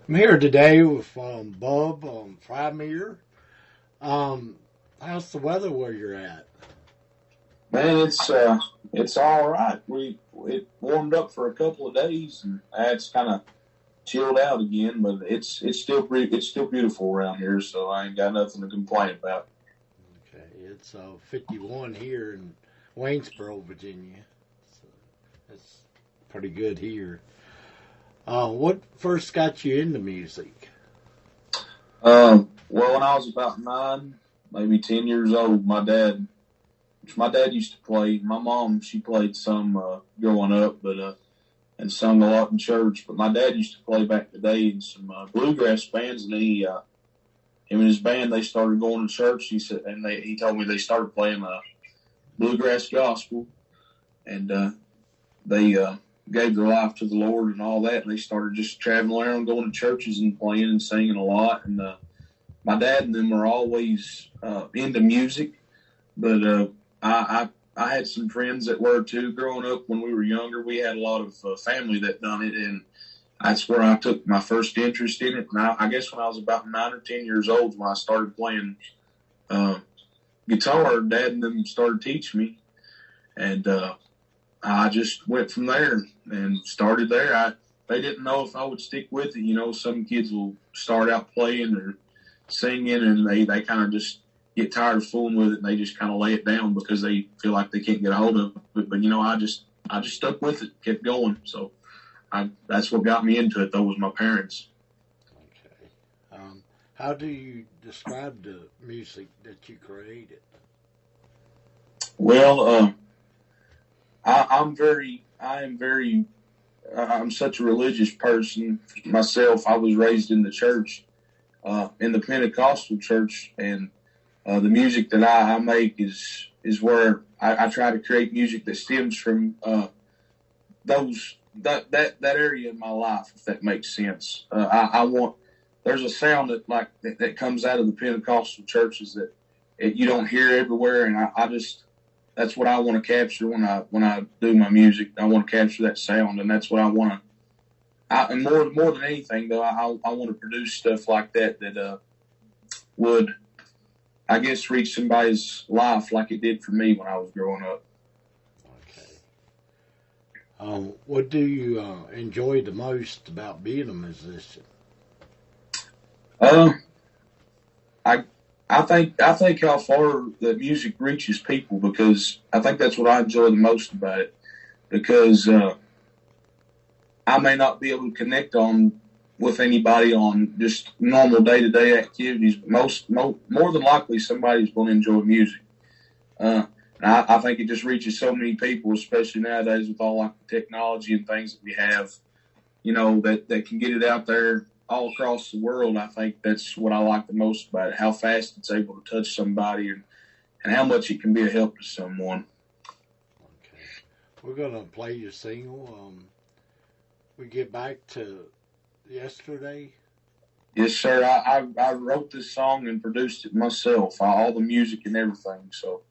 I'm here today with Bub on FryMyer. How's the weather where you're at? Man, it's all right. It warmed up for a couple of days, and it's kind of chilled out again. But it's still beautiful around here, so I ain't got nothing to complain about. Okay, it's 51 here in Waynesboro, Virginia. So it's pretty good here. What first got you into music? Well, when I was about 9, maybe 10 years old, my dad used to play. My mom, she played some growing up, but and sung a lot in church. But my dad used to play back in the day in some bluegrass bands, and him and his band, they started going to church. He told me they started playing bluegrass gospel, and they gave their life to the Lord and all that. And they started just traveling around, going to churches and playing and singing a lot. And my dad and them were always into music, but I had some friends that were too. Growing up when we were younger, we had a lot of family that done it, and that's where I took my first interest in it. And I guess when I was about 9 or 10 years old, when I started playing guitar, Dad and them started teaching me, and I just went from there and started there. They didn't know if I would stick with it. You know, some kids will start out playing or singing, and they kind of just get tired of fooling with it, and they just kind of lay it down because they feel like they can't get a hold of it. But you know, I just stuck with it, kept going. So that's what got me into it. Though was my parents. Okay. How do you describe the music that you created? Well, I'm such a religious person myself. I was raised in the church, in the Pentecostal church, and the music that I make is where I try to create music that stems from that area in my life, if that makes sense. I want There's a sound that comes out of the Pentecostal churches that you don't hear everywhere, and I just that's what I want to capture when I do my music. I want to capture that sound, and that's what I want to. And more than anything, though, I want to produce stuff like that would, I guess, reach somebody's life like it did for me when I was growing up. Okay. What do you enjoy the most about being a musician? Uh, I I think how far the music reaches people, because I think that's what I enjoy the most about it. Because I may not be able to connect on with anybody on just normal day to day activities, but more than likely somebody's going to enjoy music. And I think it just reaches so many people, especially nowadays with all like the technology and things that we have, that can get it out there all across the world. I think that's what I like the most about it, how fast it's able to touch somebody, and how much it can be a help to someone. Okay. We're going to play your single. We get back to yesterday. Yes, sir. I wrote this song and produced it myself, all the music and everything. So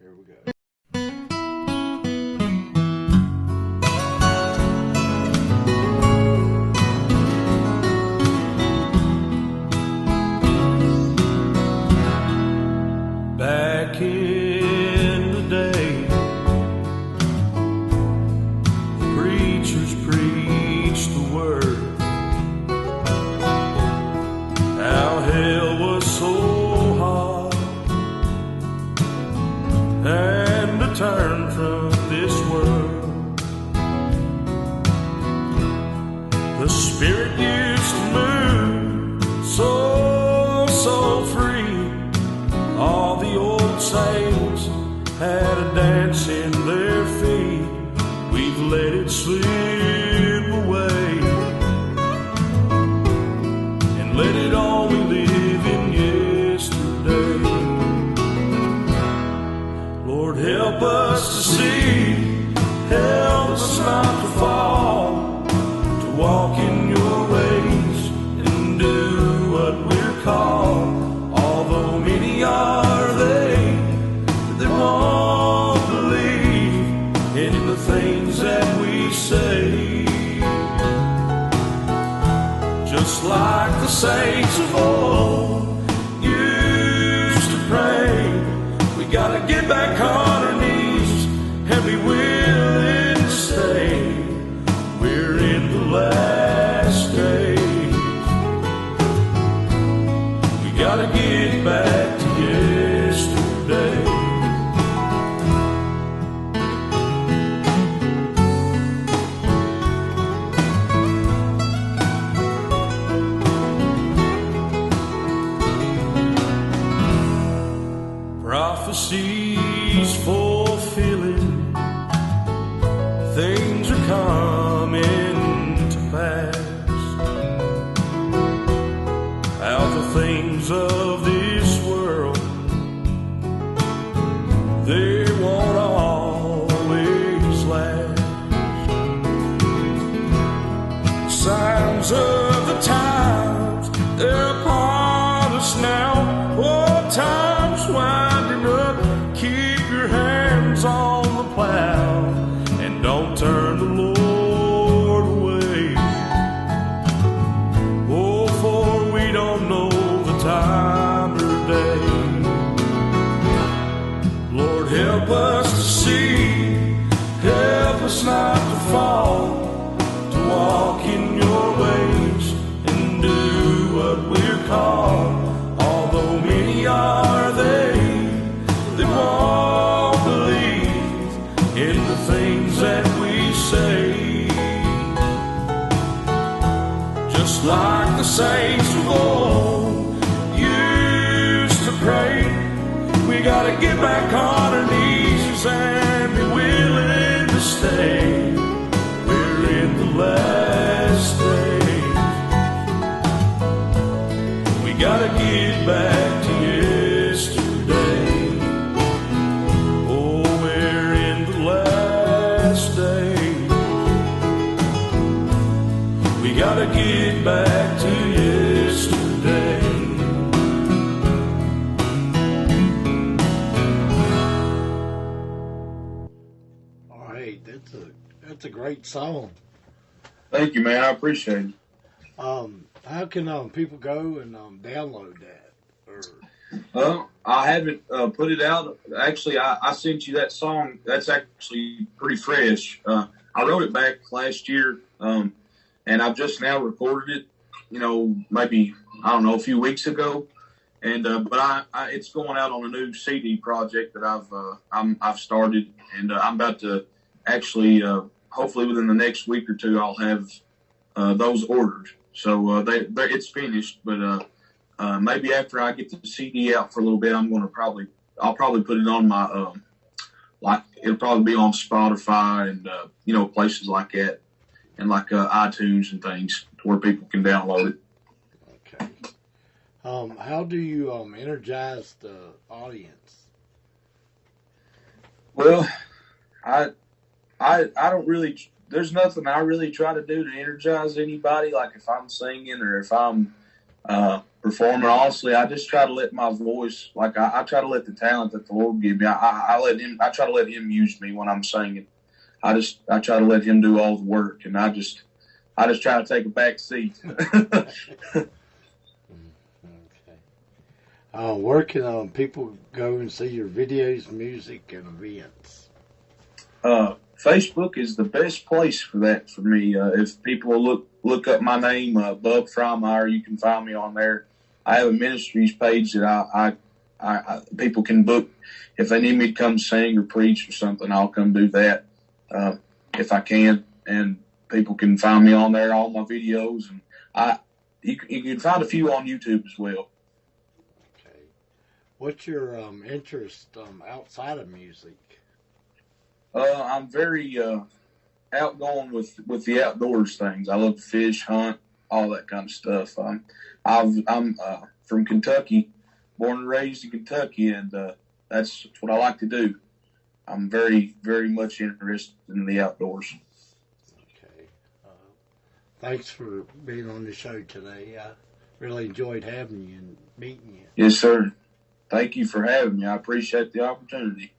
Here we go. Back in the day, the preachers preached the word, how hell was so hot. just like the saints of old used to pray. We gotta get back on our knees and be willing to stay. We're in the last days. We gotta get back to yesterday. Prophecies fulfilling, things are coming to pass. How the things of this world, they won't always last. Signs of the times, they're upon us now. Oh, time's winding up. Keep your hands on the plow and don't turn the Lord away. Oh, for we don't know the time or day. Lord, help us to see, help us not to fall, to walk in your ways and do what we're called. Although many are they that won't believe in the things that we say. Just like the saints of old used to pray, we gotta get back on our knees and be willing to stay. We're in the last days. We gotta get back to yesterday. Oh, we're in the last days. We gotta get back to yesterday. All right, that's a great song. Thank you, man. I appreciate it. How can people go and download that? I haven't put it out. Actually, I sent you that song. That's actually pretty fresh. I wrote it back last year, and I've just now recorded it. You know, maybe I don't know, a few weeks ago. And but it's going out on a new CD project that I've started, and I'm about to actually hopefully within the next week or two I'll have those ordered. So it's finished, but maybe after I get the CD out for a little bit, I'll probably put it on my it'll probably be on Spotify and places like that, and like iTunes and things where people can download it. Okay. How do you energize the audience? Well, I don't really. There's nothing I really try to do to energize anybody. Like if I'm singing or if I'm performing, honestly, I just try to let my voice. Like I try to let the talent that the Lord give me. I try to let Him use me when I'm singing. I try to let Him do all the work, and I just try to take a back seat. Okay. Where can people go and see your videos, music, and events? Facebook is the best place for that for me. If people look up my name, Bub FryMyer, you can find me on there. I have a ministries page that I people can book if they need me to come sing or preach or something. I'll come do that if I can, and people can find me on there, all my videos, and you can find a few on YouTube as well. Okay, what's your interest outside of music? I'm very outgoing with the outdoors things. I love to fish, hunt, all that kind of stuff. I'm from Kentucky, born and raised in Kentucky, and that's what I like to do. I'm very, very much interested in the outdoors. Okay. Thanks for being on the show today. I really enjoyed having you and meeting you. Yes, sir. Thank you for having me. I appreciate the opportunity.